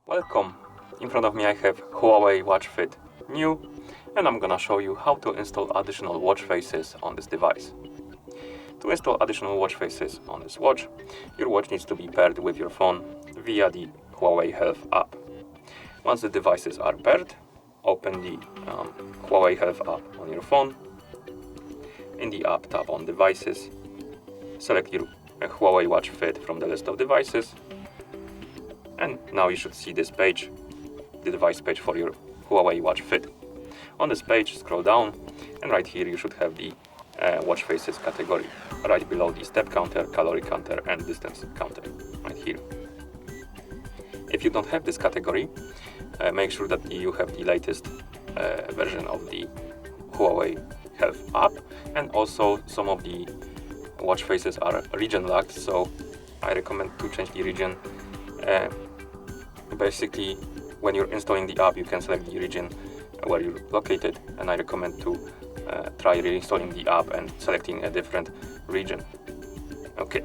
Welcome! In front of me I have HUAWEI Watch Fit new, and I'm gonna show you how to install additional watch faces on this device. To install additional watch faces on this watch, your watch needs to be paired with your phone via the HUAWEI Health app. Once the devices are paired, open the HUAWEI Health app on your phone. In the app, tap on Devices, select your HUAWEI Watch Fit from the list of devices, and now you should see this page, the device page for your HUAWEI Watch Fit. On this page, scroll down, and right here you should have the watch faces category, right below the step counter, calorie counter, and distance counter, right here. If you don't have this category, make sure that you have the latest version of the HUAWEI Health app, and also some of the watch faces are region locked, so I recommend to change the region. Basically, when you're installing the app, you can select the region where you're located, and I recommend to try reinstalling the app and selecting a different region. Okay,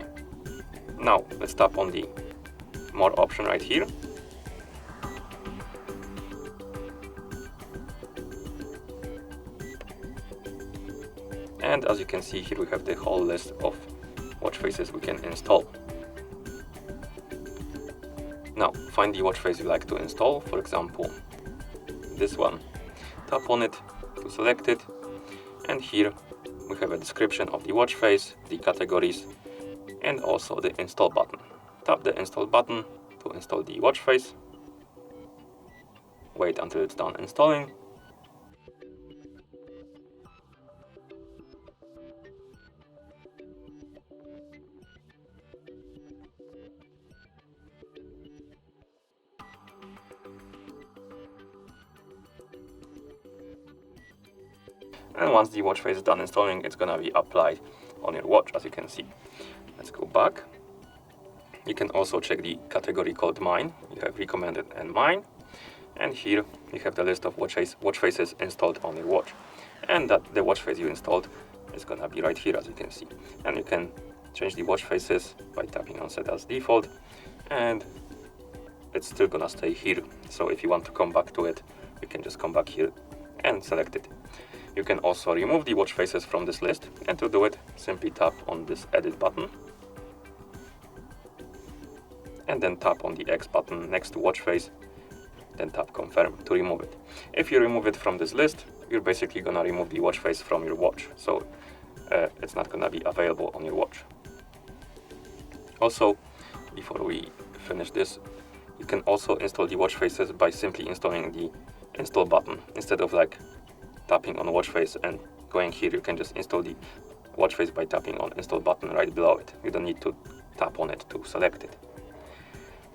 now let's tap on the more option right here. And as you can see here, we have the whole list of watch faces we can install. Now, find the watch face you like to install, for example, this one. Tap on it to select it, and here we have a description of the watch face, the categories, and also the install button. Tap the install button to install the watch face. Wait until it's done installing. And once the watch face is done installing, it's gonna be applied on your watch, as you can see. Let's go back. You can also check the category called Mine. You have recommended and Mine. And here you have the list of watch faces installed on your watch. And that the watch face you installed is gonna be right here, as you can see. And you can change the watch faces by tapping on Set as Default. And it's still gonna stay here. So if you want to come back to it, you can just come back here and select it. You can also remove the watch faces from this list, and to do it, simply tap on this Edit button, and then tap on the X button next to watch face, then tap Confirm to remove it. If you remove it from this list, you're basically gonna remove the watch face from your watch, so it's not gonna be available on your watch. Also, before we finish this, you can also install the watch faces by simply installing the Install button. Instead of tapping on watch face and going here, you can just install the watch face by tapping on Install button right below it. You don't need to tap on it to select it.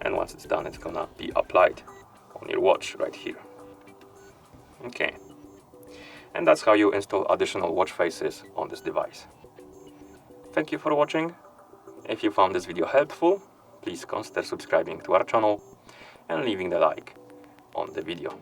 And once it's done, it's gonna be applied on your watch right here. Okay, and that's how you install additional watch faces on this device. Thank you for watching. If you found this video helpful, please consider subscribing to our channel and leaving the like on the video.